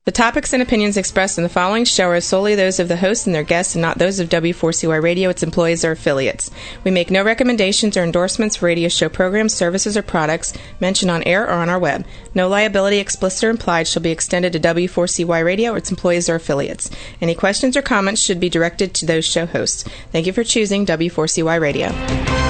The topics and opinions expressed in the following show are solely those of the host and their guests and not those of W4CY Radio, its employees, or affiliates. We make no recommendations or endorsements for radio show programs, services, or products mentioned on air or on our web. No liability, explicit or implied, shall be extended to W4CY Radio or its employees or affiliates. Any questions or comments should be directed to those show hosts. Thank you for choosing W4CY Radio.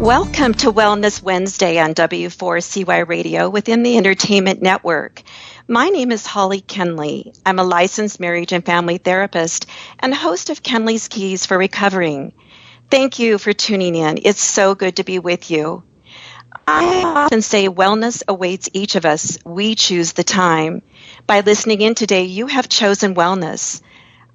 Welcome to Wellness Wednesday on W4CY Radio within the Entertainment Network. My name is Holly Kenley. I'm a licensed marriage and family therapist and host of Kenley's Keys for Recovering. Thank you for tuning in. It's so good to be with you. I often say wellness awaits each of us. We choose the time. By listening in today, you have chosen wellness.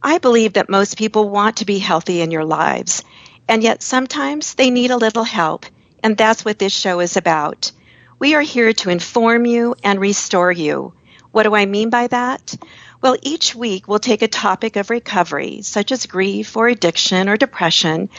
I believe that most people want to be healthy in your lives. And yet sometimes they need a little help, and that's what this show is about. We are here to inform you and restore you. What do I mean by that? Well, each week we'll take a topic of recovery, such as grief or addiction or depression,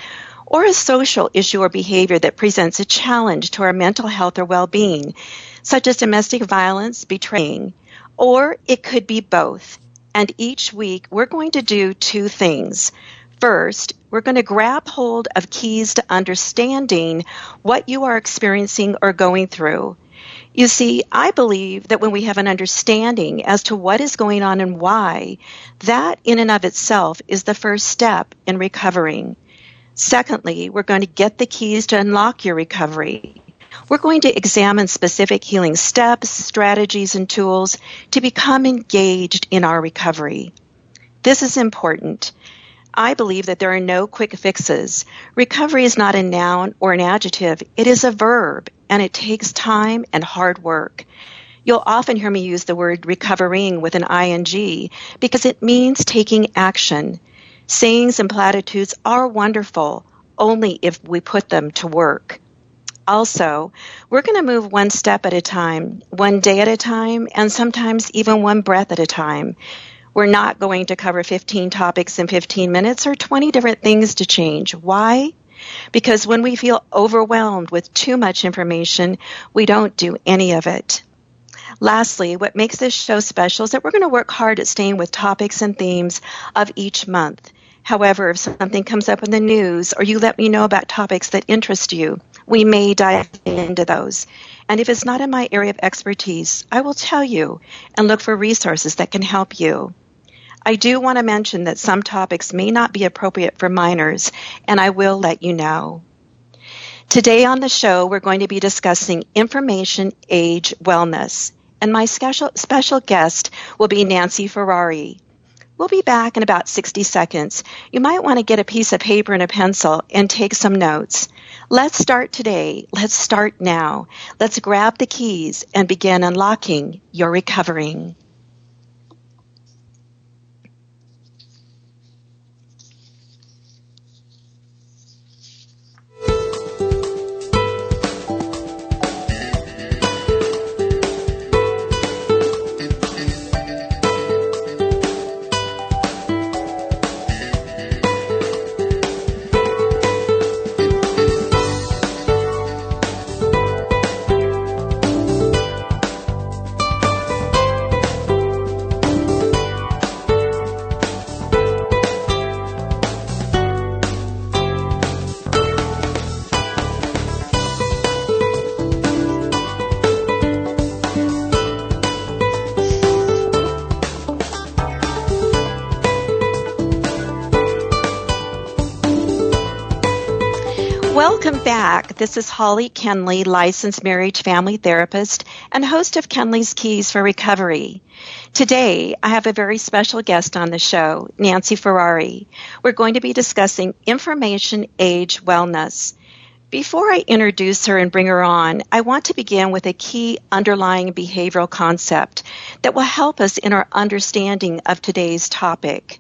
or a social issue or behavior that presents a challenge to our mental health or well-being, such as domestic violence, betraying, or it could be both. And each week we're going to do two things. First, we're going to grab hold of keys to understanding what you are experiencing or going through. You see, I believe that when we have an understanding as to what is going on and why, that in and of itself is the first step in recovering. Secondly, we're going to get the keys to unlock your recovery. We're going to examine specific healing steps, strategies, and tools to become engaged in our recovery. This is important. I believe that there are no quick fixes. Recovery is not a noun or an adjective. It is a verb, and it takes time and hard work. You'll often hear me use the word recovering with an ing because it means taking action. Sayings and platitudes are wonderful, only if we put them to work. Also, we're going to move one step at a time, one day at a time, and sometimes even one breath at a time. We're not going to cover 15 topics in 15 minutes or 20 different things to change. Why? Because when we feel overwhelmed with too much information, we don't do any of it. Lastly, what makes this show special is that we're going to work hard at staying with topics and themes of each month. However, if something comes up in the news or you let me know about topics that interest you, we may dive into those. And if it's not in my area of expertise, I will tell you and look for resources that can help you. I do want to mention that some topics may not be appropriate for minors, and I will let you know. Today on the show, we're going to be discussing information age wellness, and my special guest will be Nancy Ferrari. We'll be back in about 60 seconds. You might want to get a piece of paper and a pencil and take some notes. Let's start today. Let's start now. Let's grab the keys and begin unlocking your recovering. Welcome back. This is Holly Kenley, licensed marriage family therapist and host of Kenley's Keys for Recovery. Today, I have a very special guest on the show, Nancy Ferrari. We're going to be discussing information age wellness. Before I introduce her and bring her on, I want to begin with a key underlying behavioral concept that will help us in our understanding of today's topic.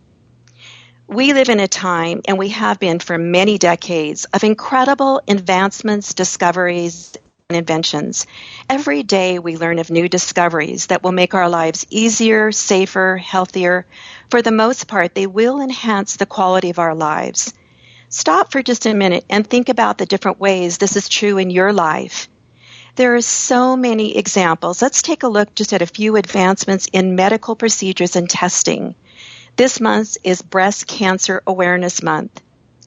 We live in a time, and we have been for many decades, of incredible advancements, discoveries, and inventions. Every day we learn of new discoveries that will make our lives easier, safer, healthier. For the most part, they will enhance the quality of our lives. Stop for just a minute and think about the different ways this is true in your life. There are so many examples. Let's take a look just at a few advancements in medical procedures and testing. This month is Breast Cancer Awareness Month,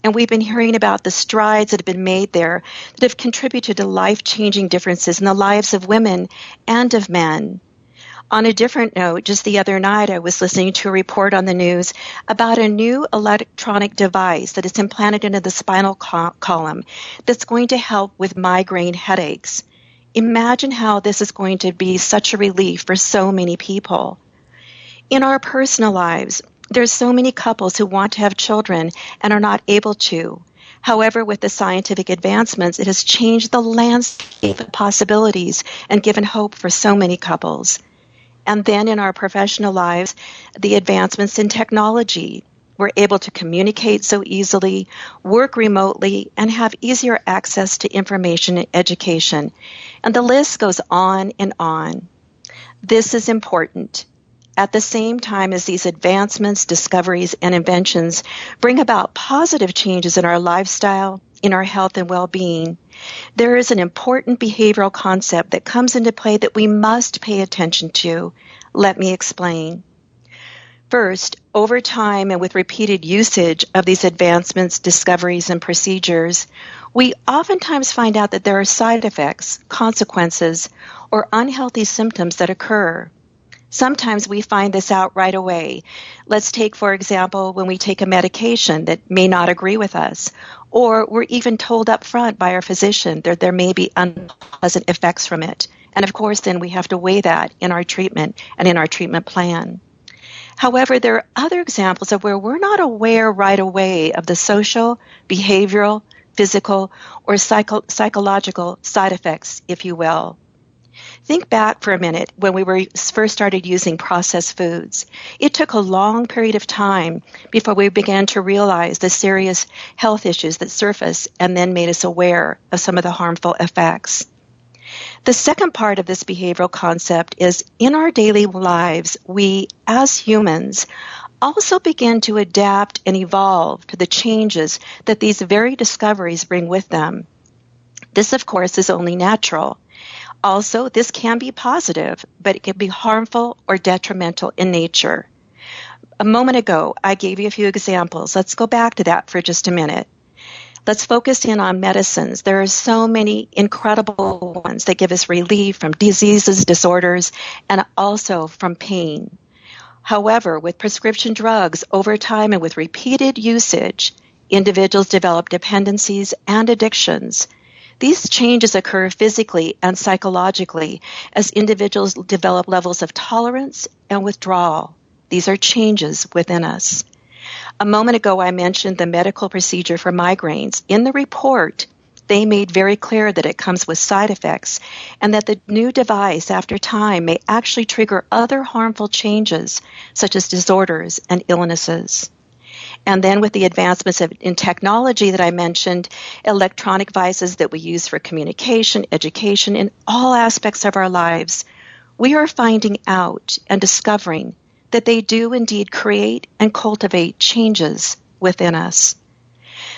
and we've been hearing about the strides that have been made there that have contributed to life-changing differences in the lives of women and of men. On a different note, just the other night I was listening to a report on the news about a new electronic device that is implanted into the spinal column that's going to help with migraine headaches. Imagine how this is going to be such a relief for so many people. In our personal lives, there's so many couples who want to have children and are not able to. However, with the scientific advancements, it has changed the landscape of possibilities and given hope for so many couples. And then in our professional lives, the advancements in technology. We're able to communicate so easily, work remotely, and have easier access to information and education. And the list goes on and on. This is important. At the same time as these advancements, discoveries, and inventions bring about positive changes in our lifestyle, in our health and well-being, there is an important behavioral concept that comes into play that we must pay attention to. Let me explain. First, over time and with repeated usage of these advancements, discoveries, and procedures, we oftentimes find out that there are side effects, consequences, or unhealthy symptoms that occur. Sometimes we find this out right away. Let's take, for example, when we take a medication that may not agree with us, or we're even told up front by our physician that there may be unpleasant effects from it. And of course, then we have to weigh that in our treatment and in our treatment plan. However, there are other examples of where we're not aware right away of the social, behavioral, physical, or psychological side effects, if you will. Think back for a minute when we first started using processed foods. It took a long period of time before we began to realize the serious health issues that surfaced and then made us aware of some of the harmful effects. The second part of this behavioral concept is in our daily lives, we, as humans, also begin to adapt and evolve to the changes that these very discoveries bring with them. This, of course, is only natural. Also, this can be positive, but it can be harmful or detrimental in nature. A moment ago, I gave you a few examples. Let's go back to that for just a minute. Let's focus in on medicines. There are so many incredible ones that give us relief from diseases, disorders, and also from pain. However, with prescription drugs, over time and with repeated usage, individuals develop dependencies and addictions. These changes occur physically and psychologically as individuals develop levels of tolerance and withdrawal. These are changes within us. A moment ago, I mentioned the medical procedure for migraines. In the report, they made very clear that it comes with side effects and that the new device, after time, may actually trigger other harmful changes, such as disorders and illnesses. And then with the advancements in technology that I mentioned, electronic devices that we use for communication, education, in all aspects of our lives, we are finding out and discovering that they do indeed create and cultivate changes within us.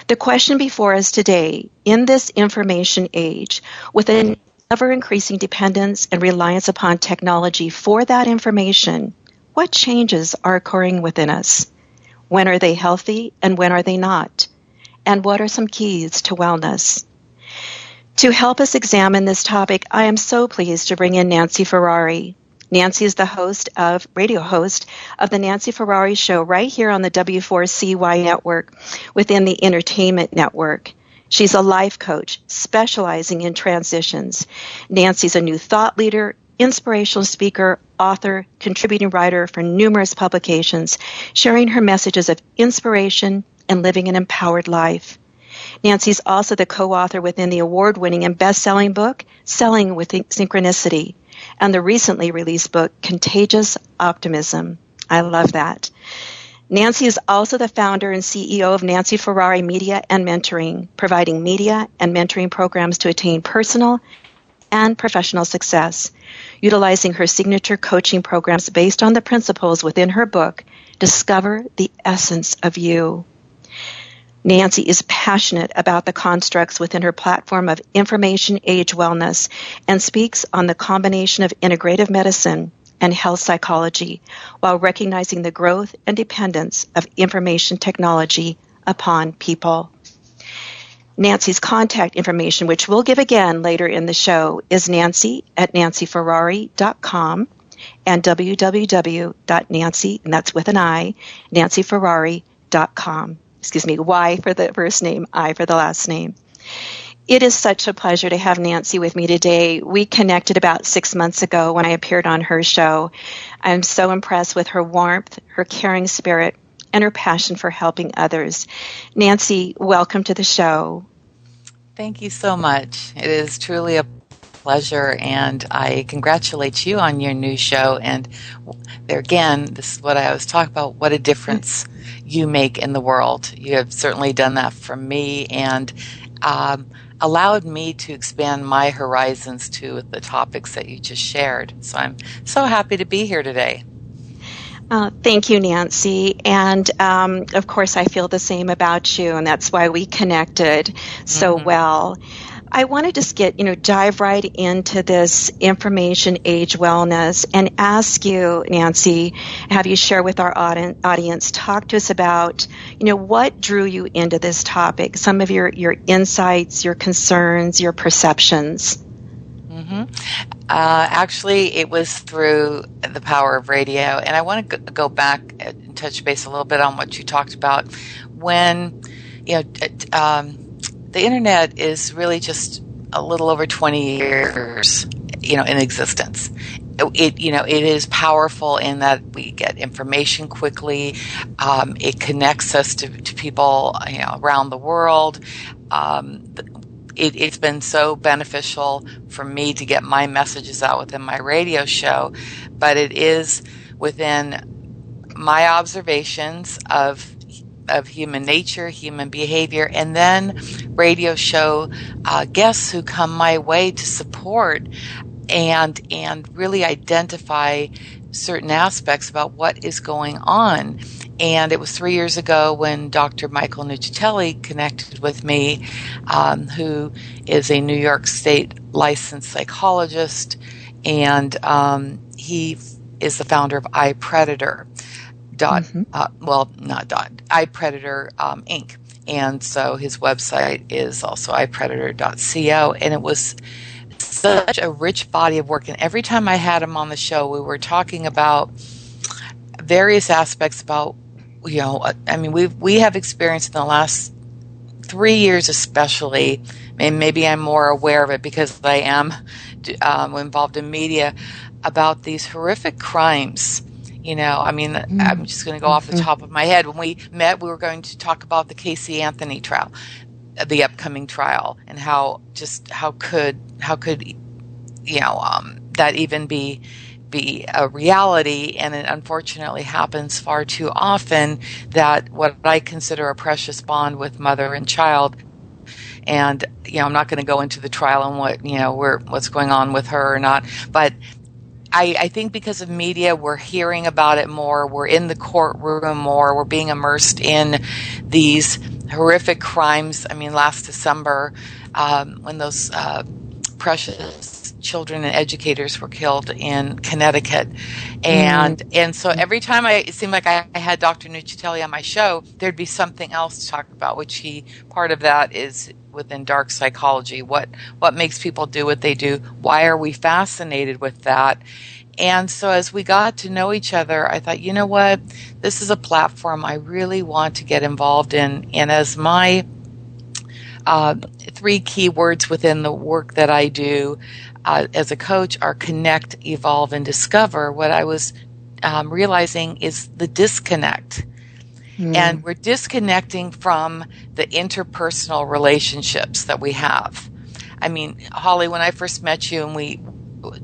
The question before us today, in this information age, with an ever-increasing dependence and reliance upon technology for that information, what changes are occurring within us? When are they healthy and when are they not? And what are some keys to wellness? To help us examine this topic, I am so pleased to bring in Nancy Ferrari. Nancy is the radio host of the Nancy Ferrari Show right here on the W4CY network within the Entertainment Network. She's a life coach specializing in transitions. Nancy's a new thought leader, inspirational speaker, author, contributing writer for numerous publications, sharing her messages of inspiration and living an empowered life. Nancy's also the co-author within the award-winning and best-selling book, Selling with Synchronicity, and the recently released book, Contagious Optimism. I love that. Nancy is also the founder and CEO of Nancy Ferrari Media and Mentoring, providing media and mentoring programs to attain personal and professional success, utilizing her signature coaching programs based on the principles within her book, Discover the Essence of You. Nancy is passionate about the constructs within her platform of information age wellness and speaks on the combination of integrative medicine and health psychology while recognizing the growth and dependence of information technology upon people. Nancy's contact information, which we'll give again later in the show, is nancy@nancyferrari.com and www.nancy, and that's with an I, nancyferrari.com. Excuse me, Y for the first name, I for the last name. It is such a pleasure to have Nancy with me today. We connected about 6 months ago when I appeared on her show. I'm so impressed with her warmth, her caring spirit, and her passion for helping others. Nancy, welcome to the show. Thank you so much. It is truly a pleasure, and I congratulate you on your new show. And there again, this is what I always talk about, what a difference you make in the world. You have certainly done that for me, and allowed me to expand my horizons to the topics that you just shared. So I'm so happy to be here today. Thank you, Nancy. And of course, I feel the same about you, and that's why we connected so well. I want to just dive right into this information age wellness and ask you, Nancy, have you share with our audience, talk to us about, what drew you into this topic, some of your insights, your concerns, your perceptions. Actually, it was through the power of radio, and I want to go back and touch base a little bit on what you talked about when, the internet is really just a little over 20 years, in existence. It is powerful in that we get information quickly. It connects us to people, around the world. It's been so beneficial for me to get my messages out within my radio show, but it is within my observations of human nature, human behavior, and then radio show guests who come my way to support and really identify certain aspects about what is going on. And it was 3 years ago when Dr. Michael Nuccitelli connected with me, who is a New York State licensed psychologist, and he is the founder of iPredator. iPredator Inc. And so his website is also iPredator.co, and it was such a rich body of work. And every time I had him on the show, we were talking about various aspects about, we have experienced in the last 3 years especially, and maybe I'm more aware of it because I am involved in media, about these horrific crimes. I'm just going to go off the top of my head. When we met, we were going to talk about the Casey Anthony trial, the upcoming trial, and how could that even be a reality? And it unfortunately happens far too often that what I consider a precious bond with mother and child. And I'm not going to go into the trial and what's going on with her or not, but I think because of media, we're hearing about it more. We're in the courtroom more. We're being immersed in these horrific crimes. Last December, when those precious children and educators were killed in Connecticut. And so every time it seemed like I had Dr. Nuccitelli on my show, there'd be something else to talk about, which part of that is within dark psychology. What makes people do what they do? Why are we fascinated with that? And so as we got to know each other, I thought, you know what? This is a platform I really want to get involved in. And as my three key words within the work that I do as a coach are connect, evolve, and discover. What I was realizing is the disconnect. And we're disconnecting from the interpersonal relationships that we have. I mean, Holly, when I first met you and we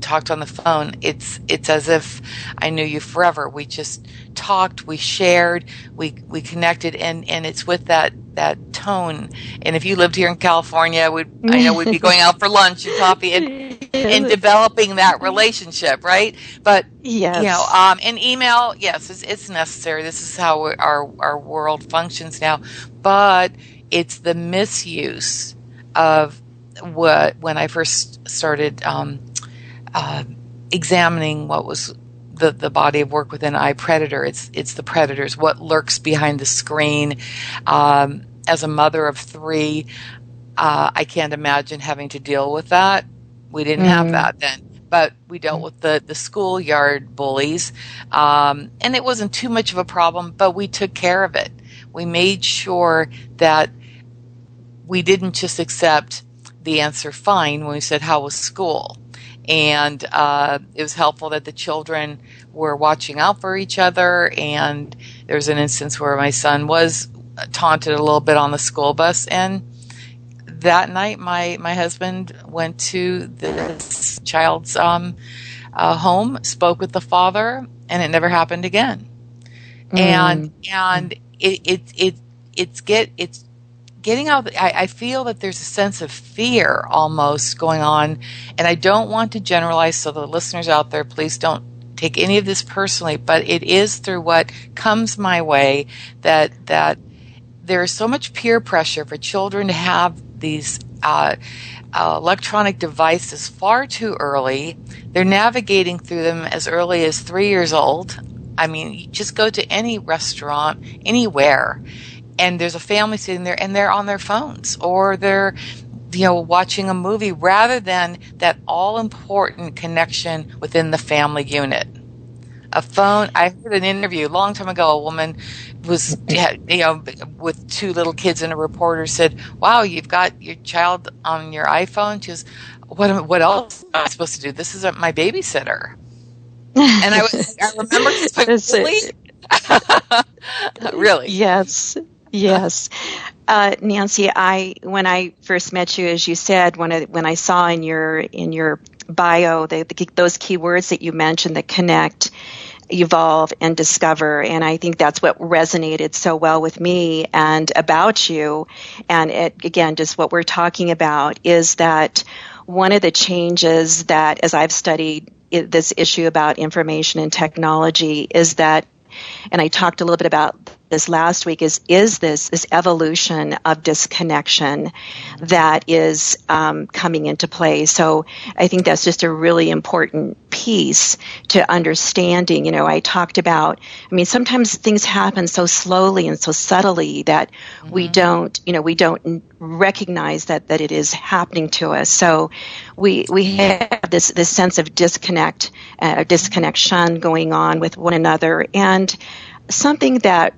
talked on the phone, it's as if I knew you forever. We just talked, we shared, we connected, and it's with that tone. And if you lived here in California, I know we'd be going out for lunch and coffee and developing that relationship, right? But Yes. and email, yes, it's necessary. This is how our world functions now. But it's the misuse of when I first started examining what was the body of work within iPredator. It's the predators, what lurks behind the screen. As a mother of three, I can't imagine having to deal with that. We didn't have that then, but we dealt with the schoolyard bullies, and it wasn't too much of a problem, but we took care of it. We made sure that we didn't just accept the answer fine when we said, how was school? And it was helpful that the children were watching out for each other. And there was an instance where my son was taunted a little bit on the school bus. And that night, my husband went to this child's home, spoke with the father, and it never happened again. And it's getting out. I feel that there's a sense of fear almost going on, and I don't want to generalize. So the listeners out there, please don't take any of this personally. But it is through what comes my way that there is so much peer pressure for children to have these electronic devices far too early. They're navigating through them as early as 3 years old. I mean, you just go to any restaurant, anywhere, and there's a family sitting there and they're on their phones or they're, watching a movie rather than that all-important connection within the family unit. A phone, I heard an interview a long time ago, a woman was, with two little kids, and a reporter said, wow, you've got your child on your iPhone? She goes, what else am I supposed to do? This isn't my babysitter. And I remember really. Yes. Nancy, when I first met you, as you said, when I saw in your bio those key words that you mentioned, that connect, evolve, and discover, and I think that's what resonated so well with me and about you. And again, just what we're talking about is that one of the changes that, as I've studied this issue about information and technology, is that, and I talked a little bit about this last week, is this evolution of disconnection that is coming into play. So I think that's just a really important piece to understanding. I talked about, sometimes things happen so slowly and so subtly that we don't recognize that it is happening to us. So we have this sense of disconnection going on with one another, and something that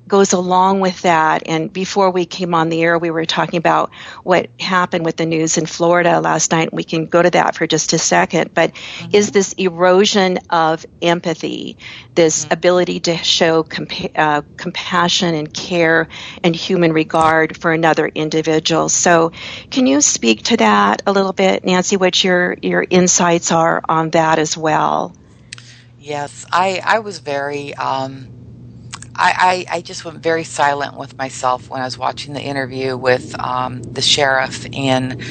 goes along with that. And before we came on the air, we were talking about what happened with the news in Florida last night. We can go to that for just a second. But is this erosion of empathy, this ability to show compassion and care and human regard for another individual? So can you speak to that a little bit, Nancy, what your insights are on that as well? Yes, I was very, I just went very silent with myself when I was watching the interview with the sheriff in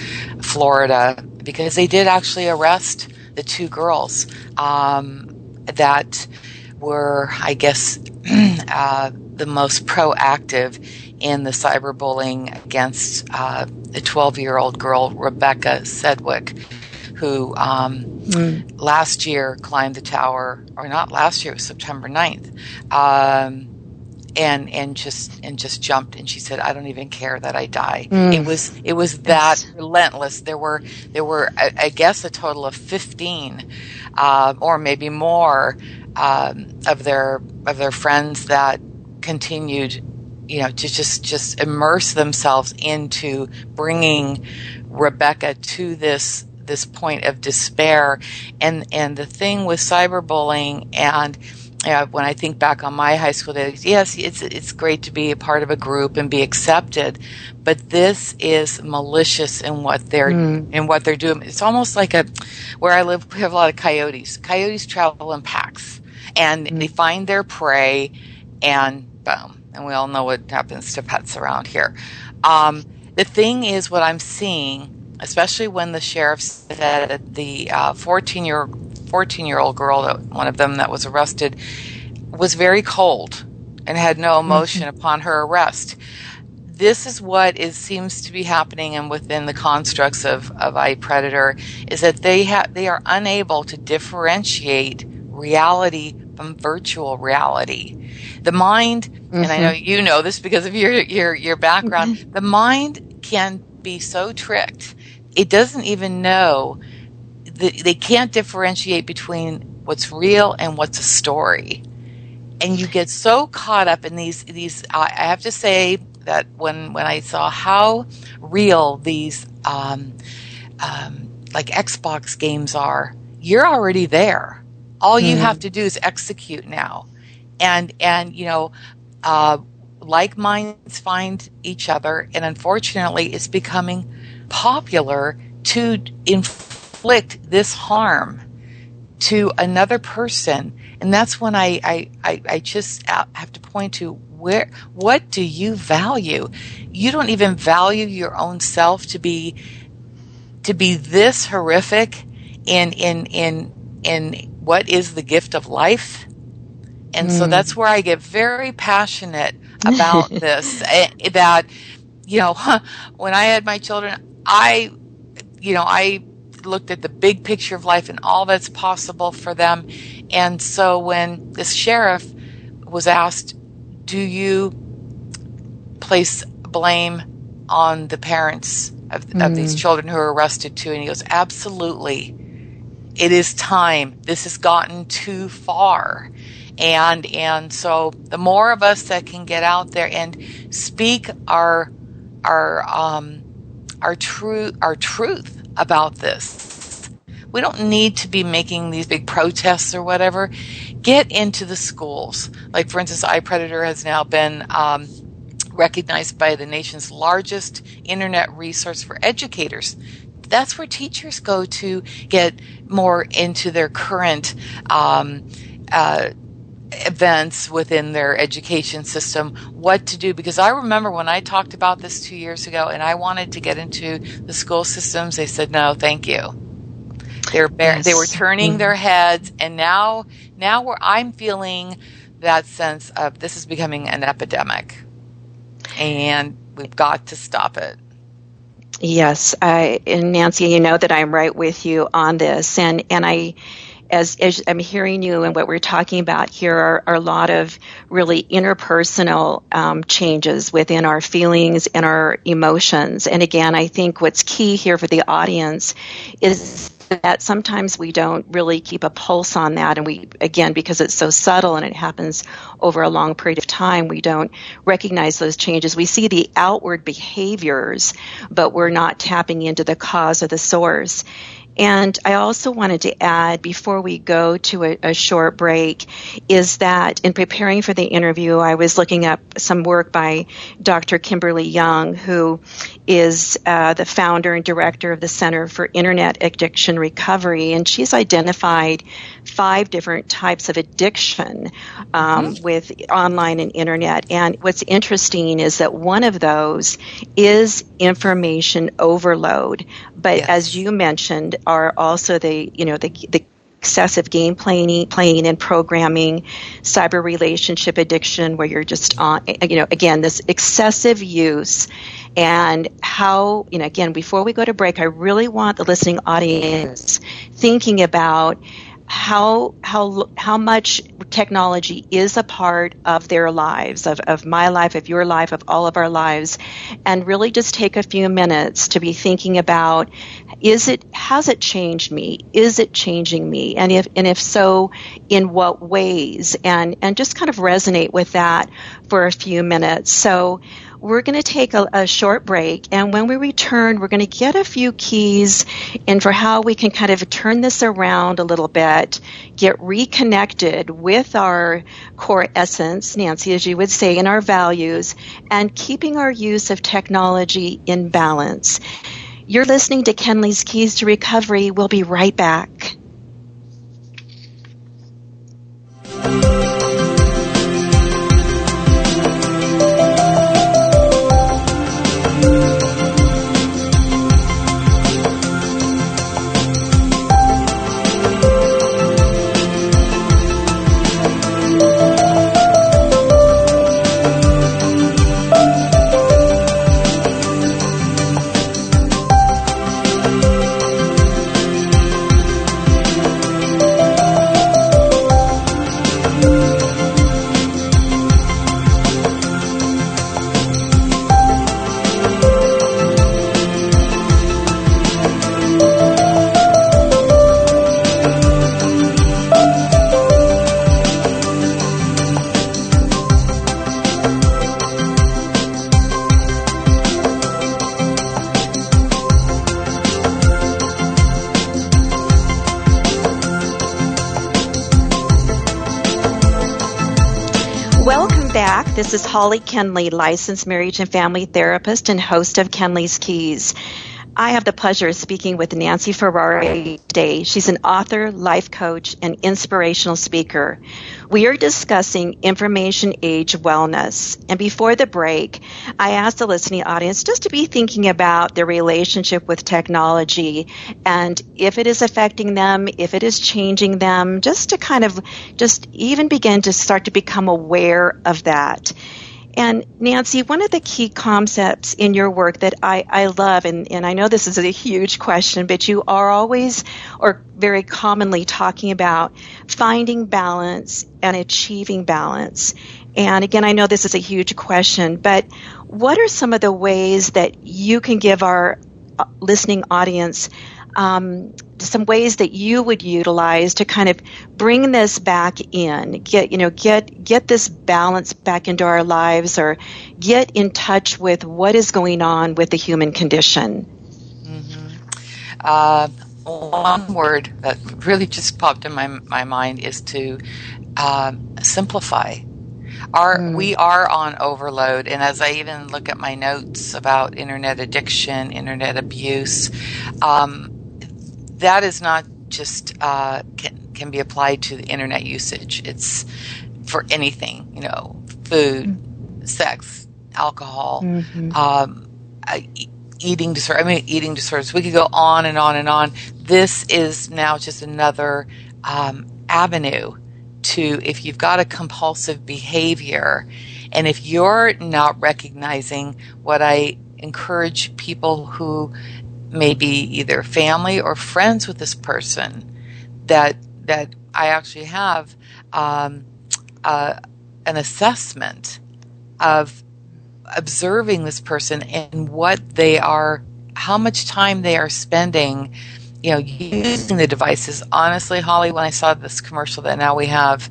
Florida, because they did actually arrest the two girls that were, I guess, the most proactive in the cyberbullying against a 12-year-old girl, Rebecca Sedgwick, who last year climbed the tower, or not last year, it was September 9th, and just jumped, and she said, I don't even care that I die. It was that relentless. There were I guess a total of 15 or maybe more of their friends that continued to just immerse themselves into bringing Rebecca to this point of despair. And the thing with cyberbullying, and when I think back on my high school days, yes, it's great to be a part of a group and be accepted, but this is malicious in what they're doing. It's almost like where I live, we have a lot of coyotes. Coyotes travel in packs, and they find their prey, and boom. And we all know what happens to pets around here. The thing is, what I'm seeing, especially when the sheriff said that the 14-year-old girl, one of them that was arrested, was very cold and had no emotion upon her arrest. This is what seems to be happening, and within the constructs of iPredator, is that they are unable to differentiate reality from virtual reality. The mind, and I know you know this because of your background, the mind can be so tricked. It doesn't even know. They can't differentiate between what's real and what's a story. And you get so caught up in these. I have to say that when I saw how real these like Xbox games are, you're already there. All you have to do is execute now. And like minds find each other, and unfortunately it's becoming popular to inflict this harm to another person. And that's when I just have to point to what do you value? You don't even value your own self to be this horrific in what is the gift of life. And so that's where I get very passionate about this. That, when I had my children, I looked at the big picture of life and all that's possible for them. And so when this sheriff was asked, do you place blame on the parents of these children who were arrested too? And he goes, absolutely. It is time. This has gotten too far. And so the more of us that can get out there and speak our truth about this. We don't need to be making these big protests or whatever. Get into the schools. Like, for instance, iPredator has now been recognized by the nation's largest internet resource for educators. That's where teachers go to get more into their current events within their education system, what to do. Because I remember when I talked about this 2 years ago and I wanted to get into the school systems, they said, no, thank you. They were turning their heads, and now I'm feeling that sense of this is becoming an epidemic, and we've got to stop it. Yes, and Nancy, you know that I'm right with you on this, and I, as I'm hearing you and what we're talking about here are a lot of really interpersonal changes within our feelings and our emotions. And again, I think what's key here for the audience is that sometimes we don't really keep a pulse on that, and we, again, because it's so subtle and it happens over a long period of time, we don't recognize those changes. We see the outward behaviors, but we're not tapping into the cause or the source. And I also wanted to add, before we go to a short break, is that in preparing for the interview, I was looking up some work by Dr. Kimberly Young, who is the founder and director of the Center for Internet Addiction Recovery, and she's identified 5 different types of addiction with online and internet. And what's interesting is that one of those is information overload. But as you mentioned, are also the excessive game playing and programming, cyber relationship addiction, where you're just on, again, this excessive use. And how, again, before we go to break, I really want the listening audience thinking about how much technology is a part of their lives, of my life, of your life, of all of our lives, and really just take a few minutes to be thinking about, has it changed me? Is it changing me? And if so, in what ways? And just kind of resonate with that for a few minutes. So we're going to take a short break, and when we return, we're going to get a few keys in for how we can kind of turn this around a little bit, get reconnected with our core essence, Nancy, as you would say, and our values, and keeping our use of technology in balance. You're listening to Kenley's Keys to Recovery. We'll be right back. This is Holly Kenley, licensed marriage and family therapist and host of Kenley's Keys. I have the pleasure of speaking with Nancy Ferrari today. She's an author, life coach, and inspirational speaker. We are discussing information age wellness. And before the break, I asked the listening audience just to be thinking about their relationship with technology and if it is affecting them, if it is changing them, just to kind of just even begin to start to become aware of that. And Nancy, one of the key concepts in your work that I love, and I know this is a huge question, but you are always or very commonly talking about finding balance and achieving balance. And again, I know this is a huge question, but what are some of the ways that you can give our listening audience some ways that you would utilize to kind of bring this back in, get this balance back into our lives, or get in touch with what is going on with the human condition? One word that really just popped in my mind is to simplify. We are on overload, and as I even look at my notes about internet addiction, internet abuse, that is not just can be applied to the internet usage. It's for anything, food, sex, alcohol, eating disorders. We could go on and on and on. This is now just another avenue to, if you've got a compulsive behavior, and if you're not recognizing what I encourage people who may be either family or friends with this person, that I actually have an assessment of observing this person and what they are, how much time they are spending, using the devices. Honestly, Holly, when I saw this commercial that now we have,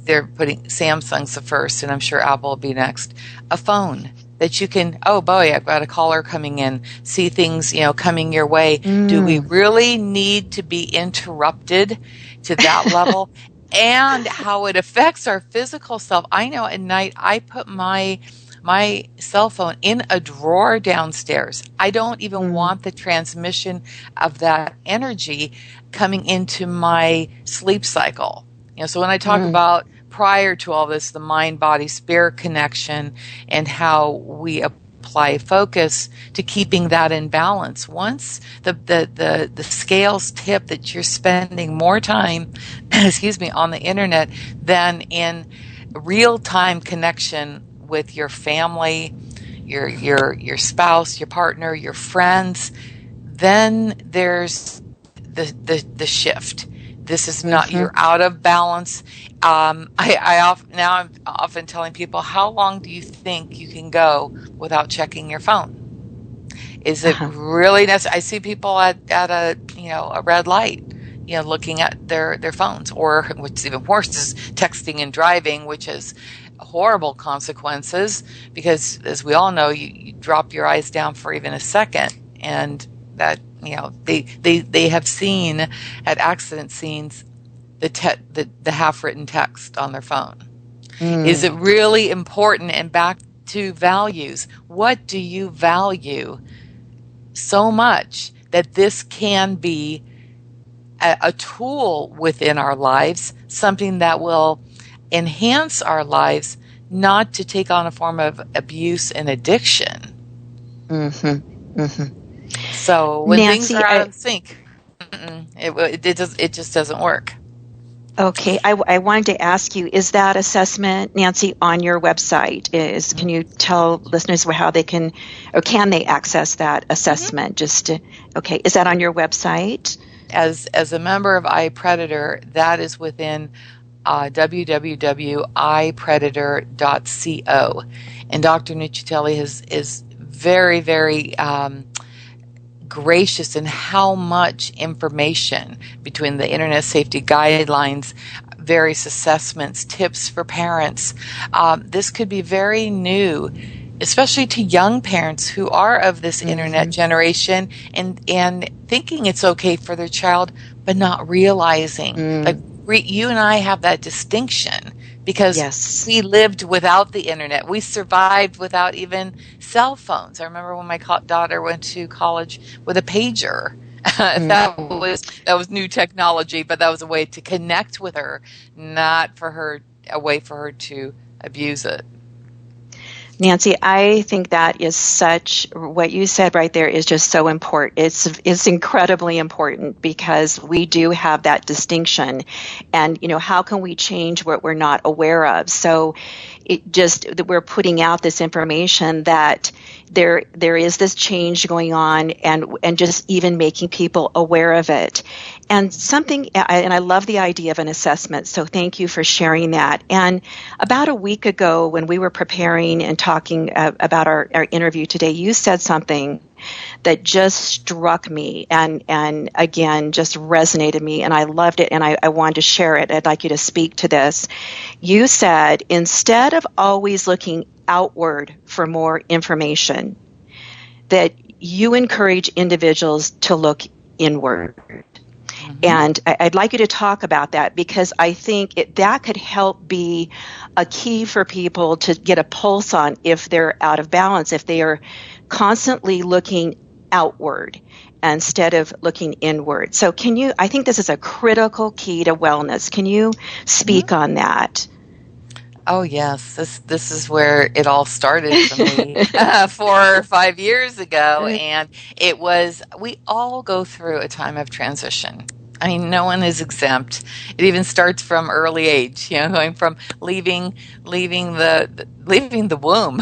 they're putting Samsung's the first, and I'm sure Apple will be next, a phone that you can, oh boy, I've got a caller coming in, see things, coming your way. Do we really need to be interrupted to that level? And how it affects our physical self. I know at night I put my cell phone in a drawer downstairs. I don't even want the transmission of that energy coming into my sleep cycle. So when I talk about prior to all this, the mind, body, spirit connection, and how we apply focus to keeping that in balance. Once the scales tip that you're spending more time, on the internet than in real-time connection with your family, your spouse, your partner, your friends, then there's the shift. This is not, you're out of balance. I'm often telling people, how long do you think you can go without checking your phone? Is it really necessary? I see people at a a red light, looking at their phones, or what's even worse is texting and driving, which has horrible consequences because, as we all know, you drop your eyes down for even a second, and that they have seen at accident scenes the half-written text on their phone. Is it really important? And back to values, what do you value so much that this can be a tool within our lives, something that will enhance our lives, not to take on a form of abuse and addiction? So when Nancy, things are out of sync, it just doesn't work. Okay, I wanted to ask you, is that assessment, Nancy, on your website? Can you tell listeners how they can, or can they access that assessment? Okay, is that on your website? As a member of iPredator, that is within www.ipredator.co, and Dr. Nuccitelli is very, very gracious in how much information between the Internet Safety Guidelines, various assessments, tips for parents. This could be very new, especially to young parents who are of this Internet generation and thinking it's okay for their child, but not realizing. Like you and I have that distinction because we lived without the Internet. We survived without even cell phones. I remember when my daughter went to college with a pager. That was new technology, but that was a way to connect with her, not a way for her to abuse it. Nancy, I think that is what you said right there is just so important. It's incredibly important because we do have that distinction, and how can we change what we're not aware of? So that we're putting out this information that there is this change going on, and just even making people aware of it. And I love the idea of an assessment, so thank you for sharing that. And about a week ago, when we were preparing and talking about our interview today, you said something that just struck me and again just resonated me, and I loved it, and I wanted to share it. I'd like you to speak to this. You said, instead of always looking outward for more information, that you encourage individuals to look inward. And I'd like you to talk about that, because I think that could help be a key for people to get a pulse on if they're out of balance, if they are constantly looking outward instead of looking inward. So I think this is a critical key to wellness. Can you speak on that? Oh, yes. This is where it all started for me 4 or 5 years ago. And we all go through a time of transition. I mean, no one is exempt. It even starts from early age, going from leaving the womb,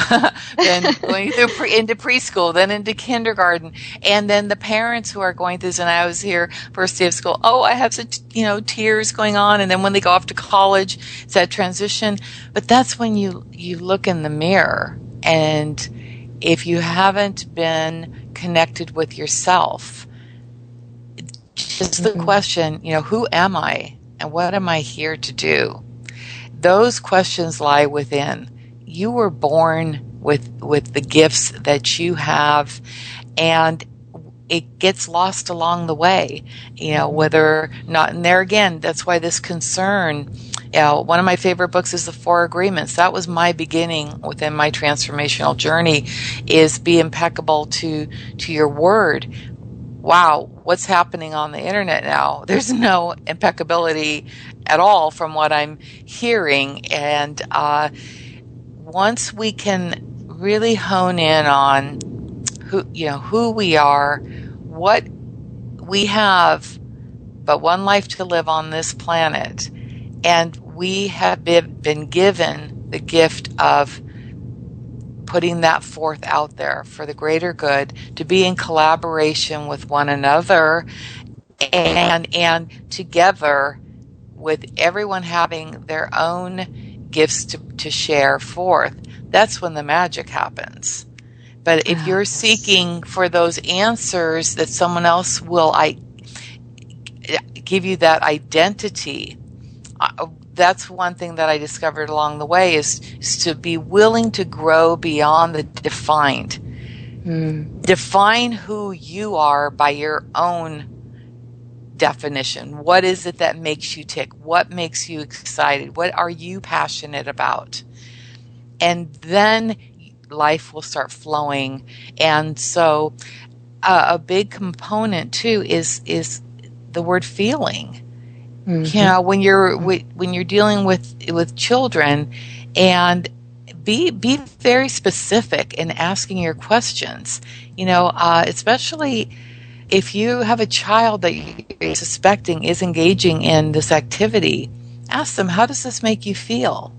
then going through into preschool, then into kindergarten, and then the parents who are going through this. And I was here first day of school. Oh, I have such tears going on, and then when they go off to college, it's that transition. But that's when you look in the mirror, and if you haven't been connected with yourself. Just the question, who am I and what am I here to do? Those questions lie within. You were born with the gifts that you have, and it gets lost along the way, whether or not. And there again, that's why this concern, one of my favorite books is The 4 Agreements. That was my beginning within my transformational journey, is be impeccable to your word. Wow, what's happening on the internet now? There's no impeccability at all from what I'm hearing. And once we can really hone in on who we are, what we have but one life to live on this planet, and we have been given the gift of putting that forth out there for the greater good, to be in collaboration with one another and together, with everyone having their own gifts to share forth. That's when the magic happens. But if you're seeking for those answers that someone else will give you that identity, that's one thing that I discovered along the way is to be willing to grow beyond the defined. Define who you are by your own definition. What is it that makes you tick? What makes you excited? What are you passionate about? And then life will start flowing. And so a big component too is the word feeling. You know, when you're dealing with children, and be very specific in asking your questions. You know, especially if you have a child that you're suspecting is engaging in this activity, ask them, how does this make you feel?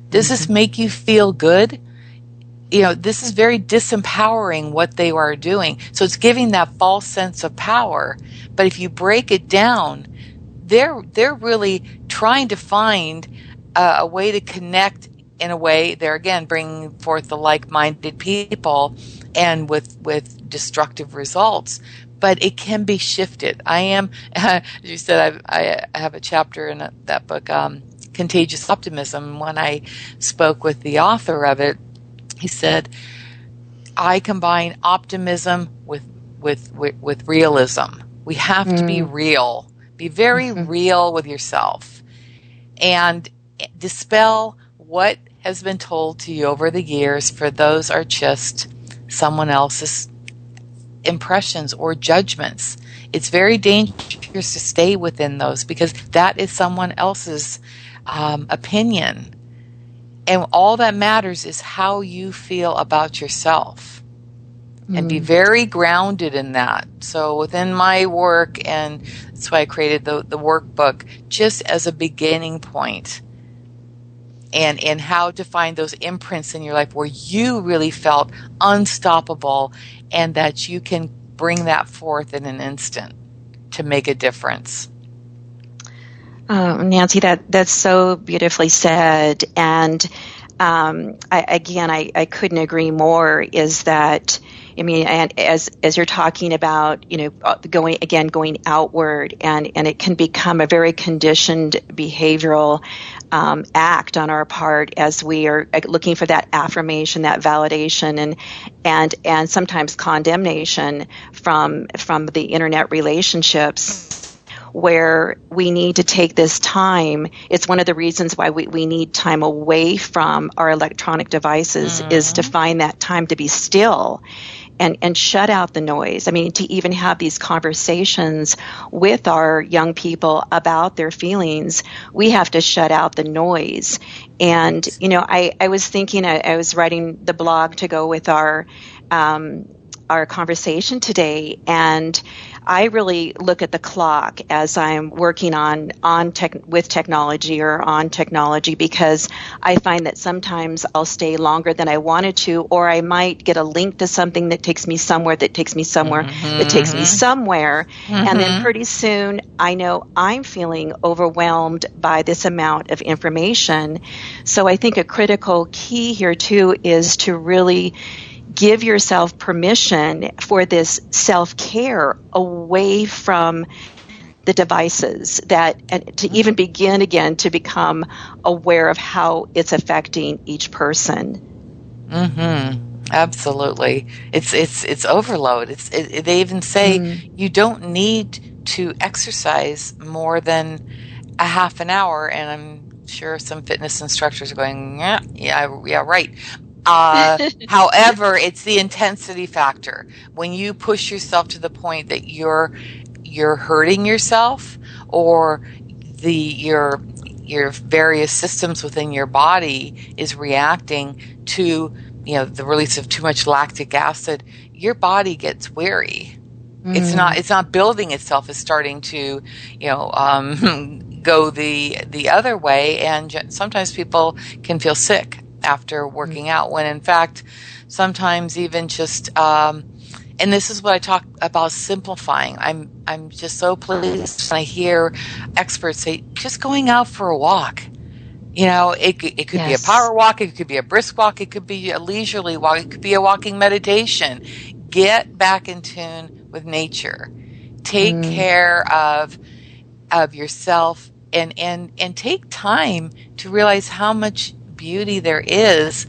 Does this make you feel good? You know, this is very disempowering what they are doing. So it's giving that false sense of power. But if you break it down, they're really trying to find a way to connect in a way. They're again bringing forth the like-minded people and with destructive results. But it can be shifted. As you said, I have a chapter in that book, Contagious Optimism. When I spoke with the author of it, he said, I combine optimism with realism. We have to be real. Be very real with yourself and dispel what has been told to you over the years, for those are just someone else's impressions or judgments. It's very dangerous to stay within those because that is someone else's opinion. And all that matters is how you feel about yourself. And be very grounded in that. So within my work, and that's why I created the workbook, just as a beginning point, and how to find those imprints in your life where you really felt unstoppable, and that you can bring that forth in an instant to make a difference. Nancy, that's so beautifully said. And I couldn't agree more. Is that, I mean, and as you're talking about, you know, going outward, and it can become a very conditioned behavioral act on our part as we are looking for that affirmation, that validation, and sometimes condemnation from the internet relationships, where we need to take this time. It's one of the reasons why we need time away from our electronic devices, is to find that time to be still and shut out the noise. I mean, to even have these conversations with our young people about their feelings, we have to shut out the noise. And, you know, I was thinking, I was writing the blog to go with our conversation today, and I really look at the clock as I'm working with technology, because I find that sometimes I'll stay longer than I wanted to, or I might get a link to something that takes me somewhere, and then pretty soon I know I'm feeling overwhelmed by this amount of information. So I think a critical key here too is to really give yourself permission for this self-care away from the devices, and to even begin again to become aware of how it's affecting each person. Absolutely. It's overload. They even say you don't need to exercise more than a half an hour, and I'm sure some fitness instructors are going, yeah, right. However, it's the intensity factor. When you push yourself to the point that you're hurting yourself, or your various systems within your body is reacting to, you know, the release of too much lactic acid, your body gets weary. It's not building itself. It's starting to, you know, go the other way, and sometimes people can feel sick after working out, when in fact sometimes even just and this is what I talk about, simplifying. I'm just so pleased when I hear experts say just going out for a walk, It could be a power walk, it could be a brisk walk, it could be a leisurely walk, it could be a walking meditation. Get back in tune with nature. Take care of yourself and take time to realize how much beauty there is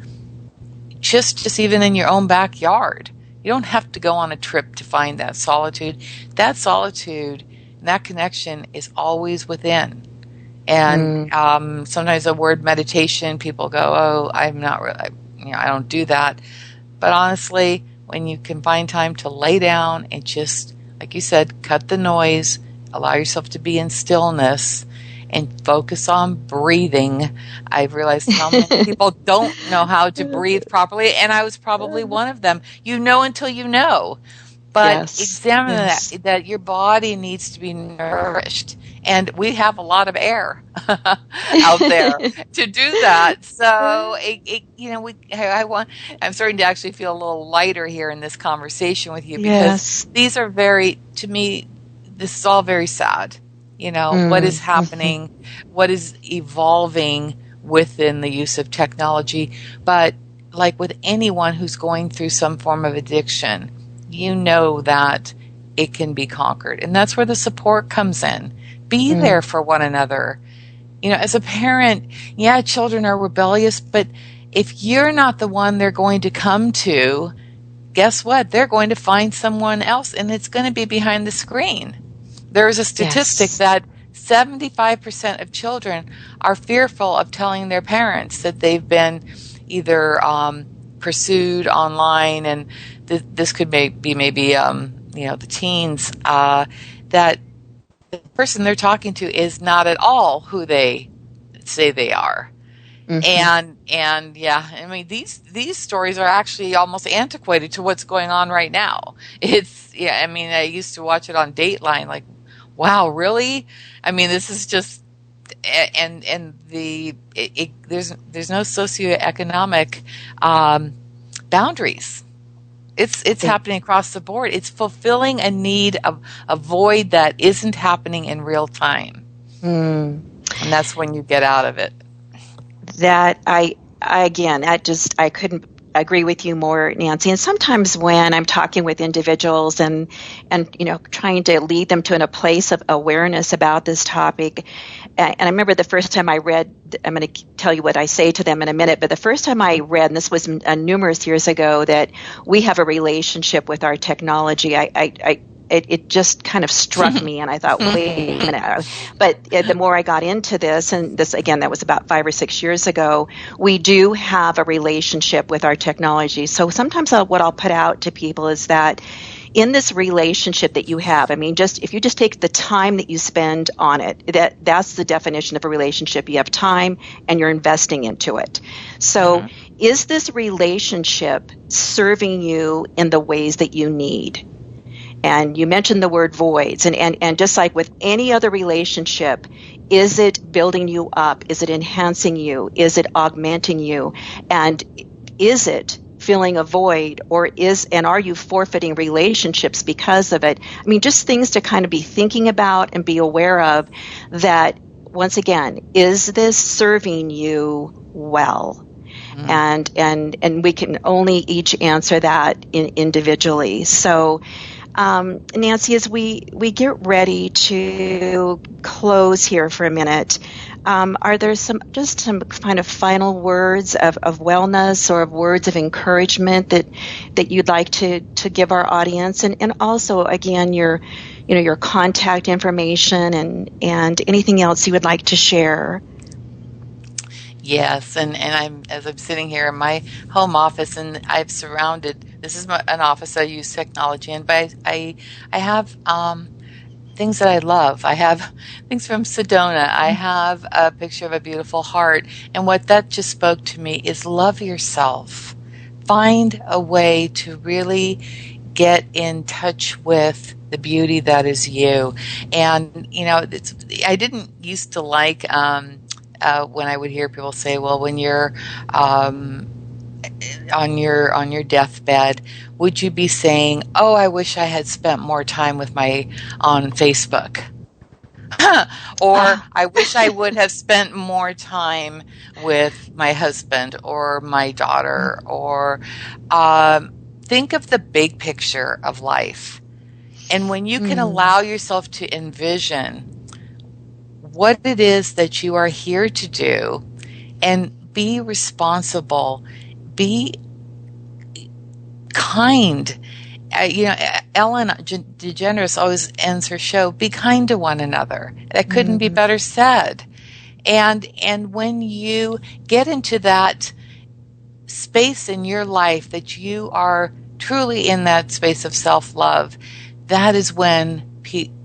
just even in your own backyard. You don't have to go on a trip to find that solitude. That solitude, that connection is always within. And sometimes the word meditation, people go, "Oh, I'm not really, I don't do that." But honestly, when you can find time to lay down and just, like you said, cut the noise, allow yourself to be in stillness, and focus on breathing. I've realized how many people don't know how to breathe properly, and I was probably one of them. You know until you know. But examine that your body needs to be nourished. And we have a lot of air out there to do that. So, I'm starting to actually feel a little lighter here in this conversation with you, because these are to me, this is all very sad. What is happening, what is evolving within the use of technology. But like with anyone who's going through some form of addiction, that it can be conquered. And that's where the support comes in. Be there for one another. As a parent, children are rebellious, but if you're not the one they're going to come to, guess what? They're going to find someone else, and it's going to be behind the screen. There is a statistic that 75% of children are fearful of telling their parents that they've been either pursued online, and this could be maybe the teens, that the person they're talking to is not at all who they say they are. And these stories are actually almost antiquated to what's going on right now. I used to watch it on Dateline, like, wow, really? This is just, and there's no socioeconomic boundaries. It's happening across the board. It's fulfilling a need of a void that isn't happening in real time. And that's when you get out of it. That I couldn't agree with you more, Nancy. And sometimes when I'm talking with individuals and trying to lead them to a place of awareness about this topic, and I remember the first time I read, I'm going to tell you what I say to them in a minute, but the first time I read, and this was numerous years ago, that we have a relationship with our technology, it just kind of struck me, and I thought, wait a minute. But the more I got into this, and this, again, that was about 5 or 6 years ago, we do have a relationship with our technology. So sometimes what I'll put out to people is that in this relationship that you have, if you just take the time that you spend on it, that's the definition of a relationship. You have time and you're investing into it. So is this relationship serving you in the ways that you need? And you mentioned the word voids, and just like with any other relationship, is it building you up? Is it enhancing you? Is it augmenting you? And is it filling a void, are you forfeiting relationships because of it? Just things to kind of be thinking about and be aware of, that once again, is this serving you well? And we can only each answer that individually. So, Nancy, as we get ready to close here for a minute, are there some kind of final words of wellness or of words of encouragement that you'd like to give our audience, and also again your contact information and anything else you would like to share? Yes, and as I'm sitting here in my home office, and I've surrounded. This is an office I use technology in, but I have things that I love. I have things from Sedona. I have a picture of a beautiful heart, and what that just spoke to me is love yourself. Find a way to really get in touch with the beauty that is you. And I didn't used to like. When I would hear people say, well, when you're on your deathbed, would you be saying, oh, I wish I had spent more time on Facebook? Or I wish I would have spent more time with my husband or my daughter. Or think of the big picture of life. And when you can allow yourself to envision what it is that you are here to do and be responsible, be kind. Ellen DeGeneres always ends her show, be kind to one another. That couldn't be better said. And when you get into that space in your life that you are truly in that space of self-love, that is when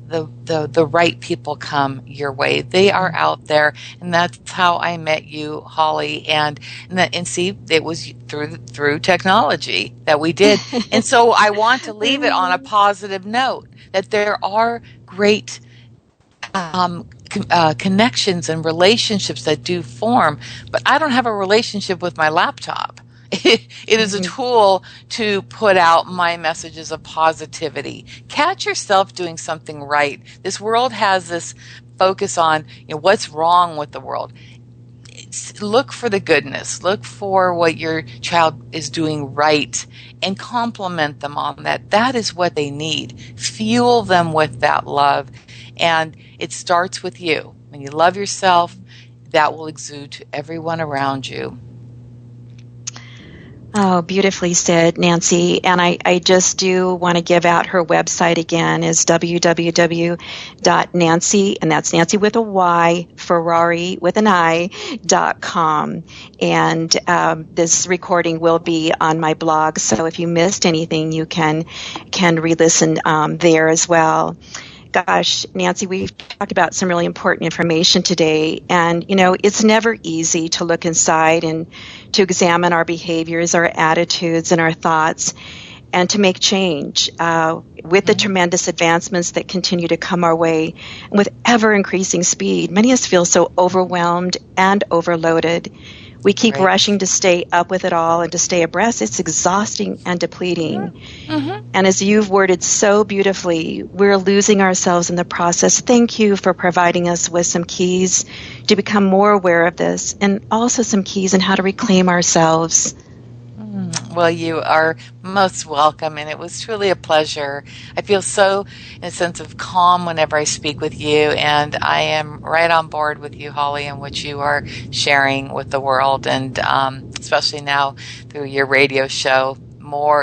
the right people come your way. They are out there, and that's how I met you, Holly. And see, it was through technology that we did. And so I want to leave it on a positive note that there are great connections and relationships that do form, but I don't have a relationship with my laptop. It is a tool to put out my messages of positivity. Catch yourself doing something right. This world has this focus on what's wrong with the world. Look for the goodness. Look for what your child is doing right and compliment them on that. That is what they need. Fuel them with that love. And it starts with you. When you love yourself, that will exude to everyone around you. Oh, beautifully said, Nancy. And I just do want to give out her website again is www.nancy, and that's Nancy with a Y, Ferrari with an I.com. And this recording will be on my blog, so if you missed anything, you can re-listen there as well. Gosh, Nancy, we've talked about some really important information today. And, it's never easy to look inside and to examine our behaviors, our attitudes, and our thoughts, and to make change with the tremendous advancements that continue to come our way with ever-increasing speed. Many of us feel so overwhelmed and overloaded. We keep rushing to stay up with it all and to stay abreast. It's exhausting and depleting. And as you've worded so beautifully, we're losing ourselves in the process. Thank you for providing us with some keys to become more aware of this, and also some keys on how to reclaim ourselves. Well, you are most welcome, and it was truly a pleasure. I feel so in a sense of calm whenever I speak with you, and I am right on board with you, Holly, and what you are sharing with the world, and especially now through your radio show,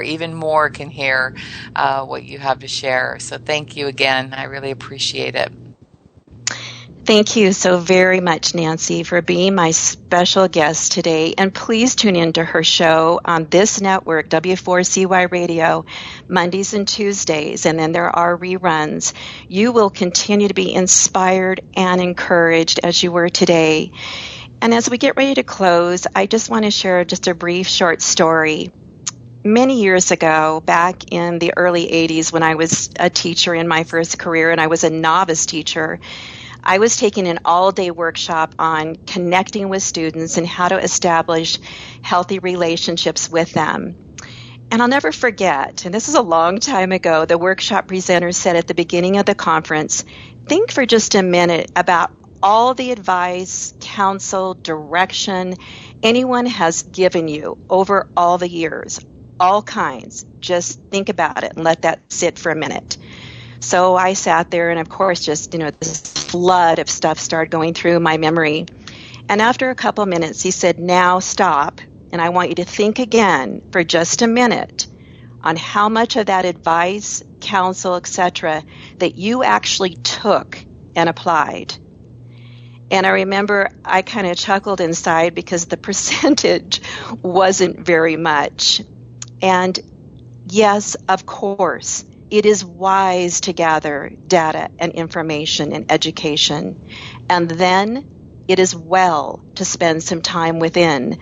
even more can hear what you have to share. So thank you again. I really appreciate it. Thank you so very much, Nancy, for being my special guest today. And please tune in to her show on this network, W4CY Radio, Mondays and Tuesdays, and then there are reruns. You will continue to be inspired and encouraged as you were today. And as we get ready to close, I just want to share just a brief short story. Many years ago, back in the early 80s when I was a teacher in my first career and I was a novice teacher, I was taking an all-day workshop on connecting with students and how to establish healthy relationships with them. And I'll never forget, and this is a long time ago, the workshop presenter said at the beginning of the conference, think for just a minute about all the advice, counsel, direction anyone has given you over all the years, all kinds. Just think about it and let that sit for a minute. So I sat there, and of course, just, this flood of stuff started going through my memory. And after a couple minutes, he said, now stop, and I want you to think again for just a minute on how much of that advice, counsel, etc., that you actually took and applied. And I remember I kind of chuckled inside because the percentage wasn't very much. And yes, of course, it is wise to gather data and information and education. And then it is well to spend some time within,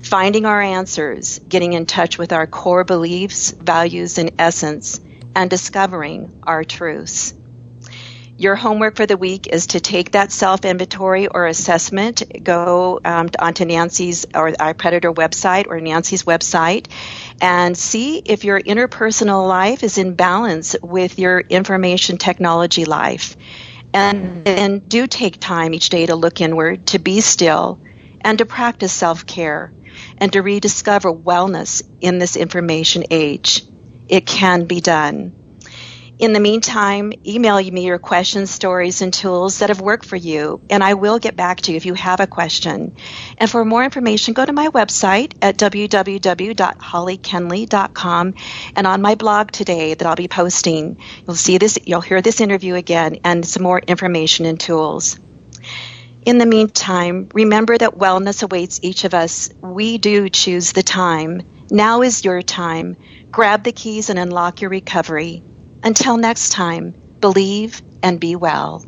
finding our answers, getting in touch with our core beliefs, values, and essence, and discovering our truths. Your homework for the week is to take that self-inventory or assessment, go onto Nancy's or iPredator website or Nancy's website, and see if your interpersonal life is in balance with your information technology life. And then do take time each day to look inward, to be still, and to practice self-care, and to rediscover wellness in this information age. It can be done. In the meantime, email me your questions, stories, and tools that have worked for you, and I will get back to you if you have a question. And for more information, go to my website at www.hollykenley.com, and on my blog today that I'll be posting, you'll hear this interview again and some more information and tools. In the meantime, remember that wellness awaits each of us. We do choose the time. Now is your time. Grab the keys and unlock your recovery. Until next time, believe and be well.